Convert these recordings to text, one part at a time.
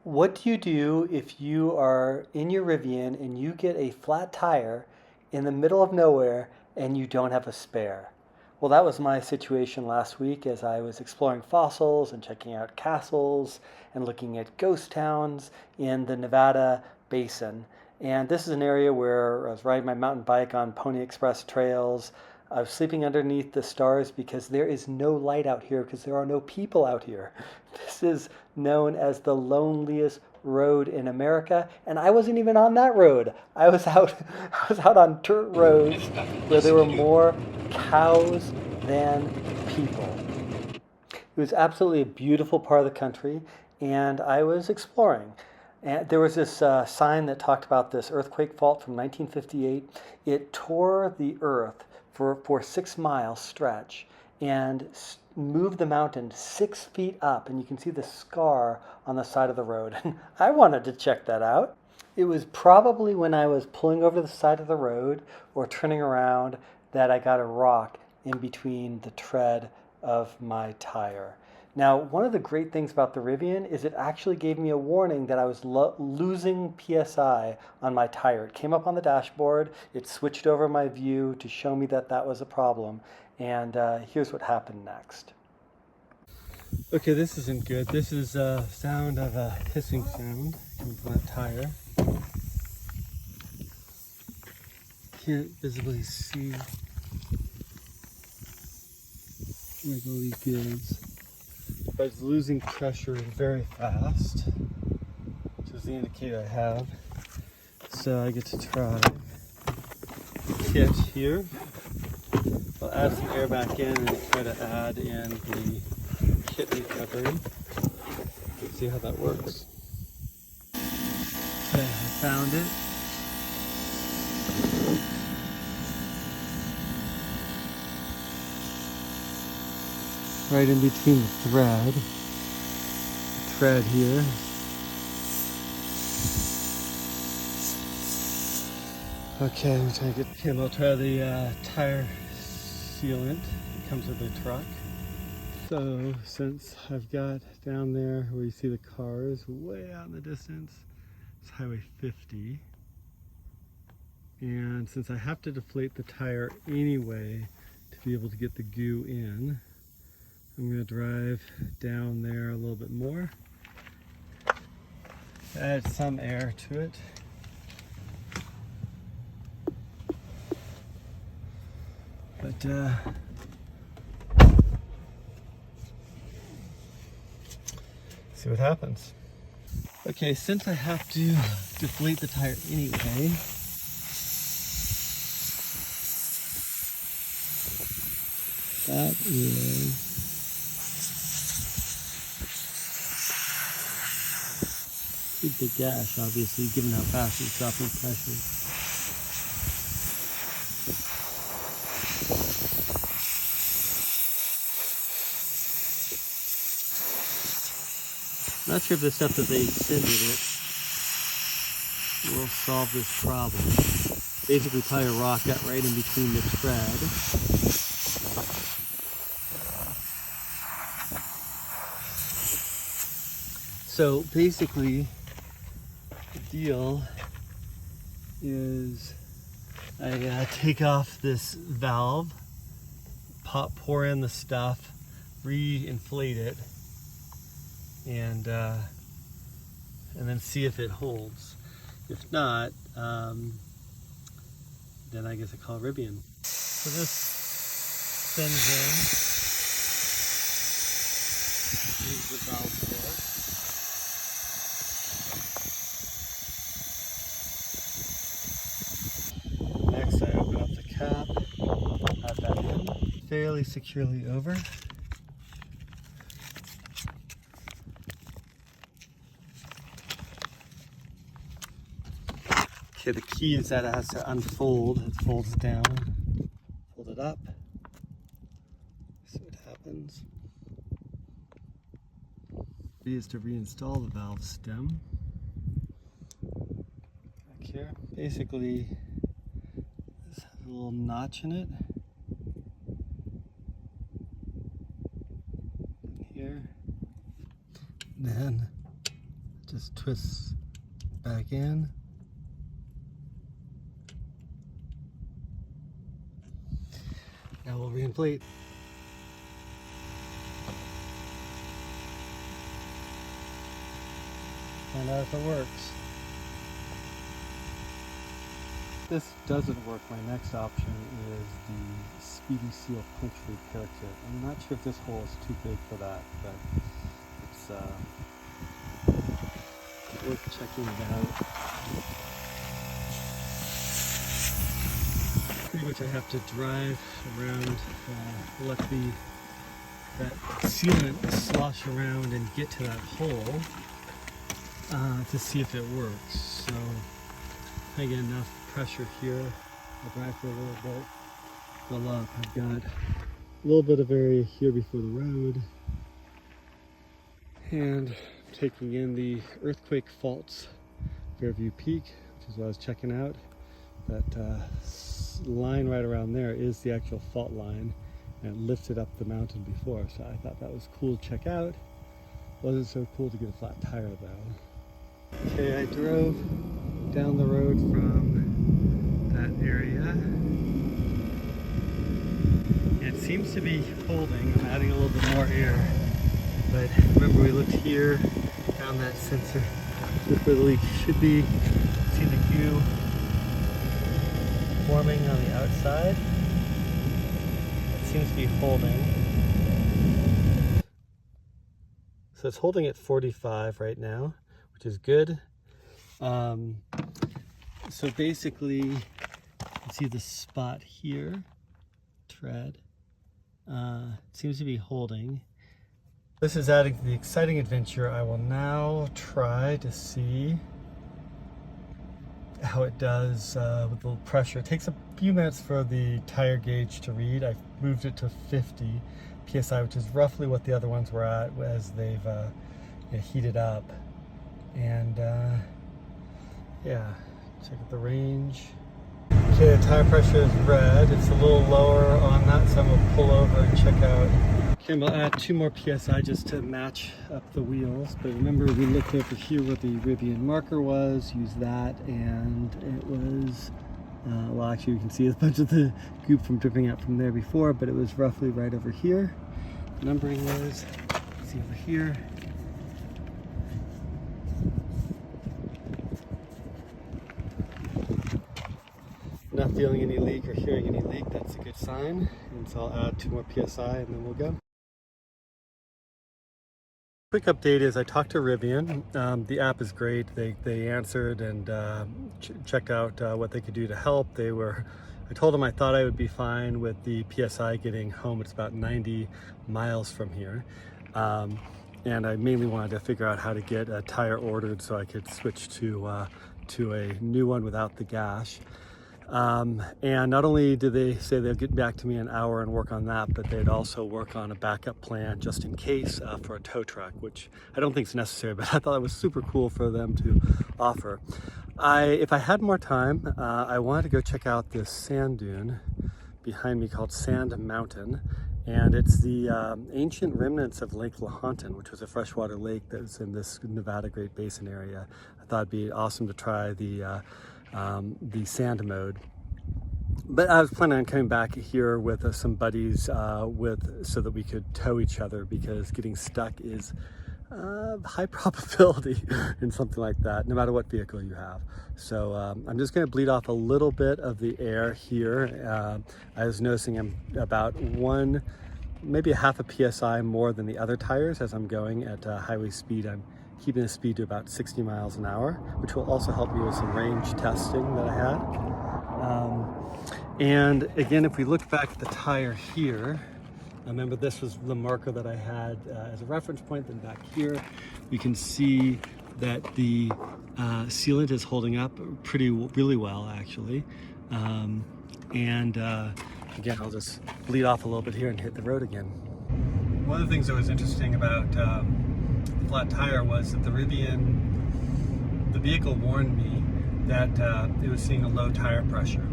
What do you do if you are in your Rivian and you get a flat tire in the middle of nowhere and you don't have a spare? Well, that was my situation last week as I was exploring fossils and checking out castles and looking at ghost towns in the Nevada basin. And this is an area where I was riding my mountain bike on Pony Express trails. I was sleeping underneath the stars because there is no light out here because there are no people out here. This is known as the loneliest road in America, and I wasn't even on that road. I was out on dirt roads where there were more cows than people. It was absolutely a beautiful part of the country, and I was exploring. And there was this sign that talked about this earthquake fault from 1958. It tore the earth for a 6 mile stretch and moved the mountain 6 feet up, and you can see the scar on the side of the road. And I wanted to check that out. It was probably when I was pulling over the side of the road or turning around that I got a rock in between the tread of my tire. Now, one of the great things about the Rivian is it actually gave me a warning that I was losing PSI on my tire. It came up on the dashboard, it switched over my view to show me that that was a problem, and here's what happened next. Okay, this isn't good. This is a sound of a hissing sound coming from that tire. Can't visibly see where the leak is. I was losing pressure very fast, which is the indicator I have. So I get to try kit here. I'll add some air back in and try to add in the kit recovery. Let's see how that works. Okay, I found it. Right in between the thread here. Okay, I'm trying to get him. I'll try the tire sealant. It comes with the truck. So since I've got down there where you see the cars way out in the distance, it's Highway 50. And since I have to deflate the tire anyway to be able to get the goo in, I'm going to drive down there a little bit more, add some air to it. But see what happens. Okay, since I have to deflate the tire anyway, that is pretty big gash, obviously, given how fast it's dropping pressure. I'm not sure if the stuff that they send with it will solve this problem. Basically, probably a rock got right in between the tread. So basically, the deal is I take off this valve, pour in the stuff, re-inflate it, and then see if it holds. If not, then I guess I call Rivian. So this spins in. Here's the valve there. Next, I open up the cap, add that in fairly securely over. Okay, the key is that it has to unfold. It folds down, fold it up, see what happens. B is to reinstall the valve stem. Back here, basically, this has a little notch in it. In here. Then just twists back in. Now we'll reinflate. Find out if it works. If this doesn't work, my next option is the Speedy Seal Punch Repair Kit. I'm not sure if this hole is too big for that, but it's worth checking it out. Pretty much I have to drive around, let that sealant slosh around and get to that hole to see if it works. So I get enough pressure here. I'll drive for a little bit, fill up. I've got a little bit of area here before the road, and taking in the earthquake faults Fairview Peak, which is what I was checking out. That line right around there is the actual fault line, and it lifted up the mountain before, so I thought that was cool to check out. Wasn't so cool to get a flat tire though. Okay, I drove down the road from that area. It seems to be holding. I'm adding a little bit more air, but remember we looked here, found that sensor. This is where the leak should be. See the goo forming on the outside. It seems to be holding. So it's holding at 45 right now, which is good. So basically, you can see the spot here, tread, seems to be holding. This is adding to the exciting adventure. I will now try to see how it does with the pressure. It takes a few minutes for the tire gauge to read. I've moved it to 50 PSI, which is roughly what the other ones were at as they've heated up. And yeah, check out the range. Okay, the tire pressure is red. It's a little lower on that, so I'm gonna pull over and check out. Okay, I'll add 2 more PSI just to match up the wheels. But remember, we looked over here where the Rivian marker was, used that, and it was, well, actually you can see a bunch of the goop from dripping out from there before, but it was roughly right over here. The numbering was, see over here. Not feeling any leak or hearing any leak, that's a good sign. And so I'll add 2 more PSI and then we'll go. Quick update is I talked to Rivian. The app is great. They answered and checked out what they could do to help. I told them I thought I would be fine with the PSI getting home. It's about 90 miles from here. And I mainly wanted to figure out how to get a tire ordered so I could switch to a new one without the gash. And not only did they say they'll get back to me in an hour and work on that, but they'd also work on a backup plan just in case for a tow truck, which I don't think is necessary, but I thought it was super cool for them to offer. If I had more time, I wanted to go check out this sand dune behind me called Sand Mountain. And it's the ancient remnants of Lake Lahontan, which was a freshwater lake that was in this Nevada Great Basin area. I thought it'd be awesome to try the sand mode. But I was planning on coming back here with some buddies so that we could tow each other, because getting stuck is high probability in something like that, no matter what vehicle you have. So I'm just going to bleed off a little bit of the air here. I was noticing I'm about maybe a half a PSI more than the other tires as I'm going at highway speed. I'm keeping the speed to about 60 miles an hour, which will also help me with some range testing that I had. And again, if we look back at the tire here, I remember this was the marker that I had as a reference point. Then back here, we can see that the sealant is holding up really well, actually. Again, I'll just bleed off a little bit here and hit the road again. One of the things that was interesting about the flat tire was that the Rivian, the vehicle warned me that it was seeing a low tire pressure.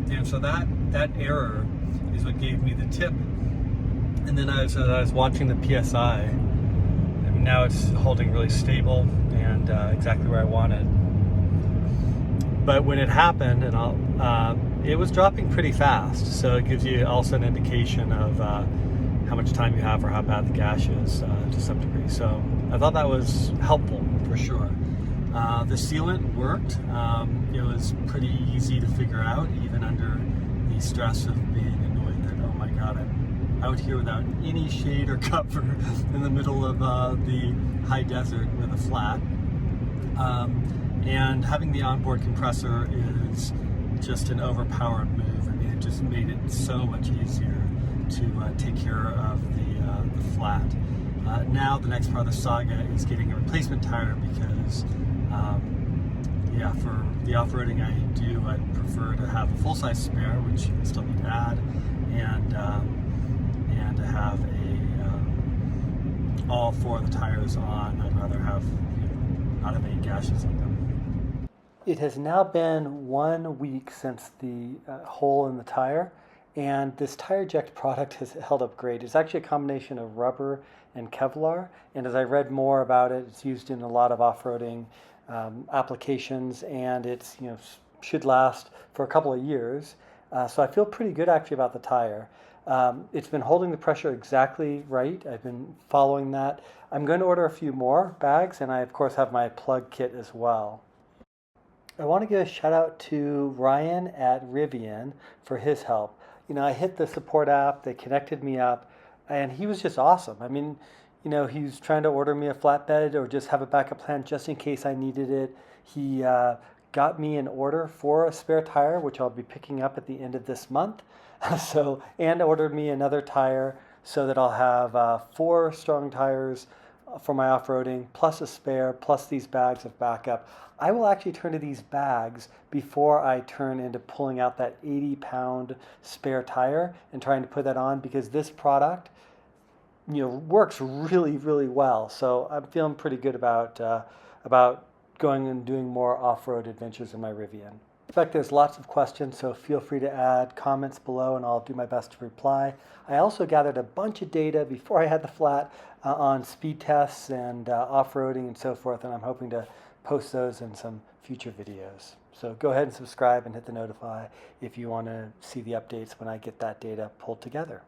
And so that error is what gave me the tip. And then as I was watching the PSI, and now it's holding really stable. and exactly where I wanted. But when it happened, it was dropping pretty fast, so it gives you also an indication of how much time you have or how bad the gash is to some degree. So I thought that was helpful for sure. The sealant worked. It was pretty easy to figure out, even under the stress of being annoyed that, oh my God, I'm out here without any shade or cover in the middle of the high desert with a flat. And having the onboard compressor is just an overpowered move. I mean, it just made it so much easier to take care of the flat. Now the next part of the saga is getting a replacement tire because yeah, for the off-roading I do, I'd prefer to have a full-size spare, which I still need to add, and to have all four of the tires on. I'd rather have not have any gashes in them. It has now been 1 week since the hole in the tire, and this TireJect product has held up great. It's actually a combination of rubber and Kevlar, and as I read more about it, it's used in a lot of off-roading applications, and it's should last for a couple of years. So I feel pretty good actually about the tire. It's been holding the pressure exactly right. I've been following that. I'm going to order a few more bags, and I of course have my plug kit as well. I want to give a shout out to Ryan at Rivian for his help. I hit the support app, they connected me up, and he was just awesome. I mean, he was trying to order me a flatbed or just have a backup plan just in case I needed it. He got me an order for a spare tire, which I'll be picking up at the end of this month. And ordered me another tire so that I'll have 4 strong tires for my off-roading, plus a spare, plus these bags of backup. I will actually turn to these bags before I turn into pulling out that 80-pound spare tire and trying to put that on, because this product works really, really well. So I'm feeling pretty good about going and doing more off-road adventures in my Rivian. In fact, there's lots of questions, so feel free to add comments below and I'll do my best to reply. I also gathered a bunch of data before I had the flat on speed tests and off-roading and so forth, and I'm hoping to post those in some future videos. So go ahead and subscribe and hit the notify if you want to see the updates when I get that data pulled together.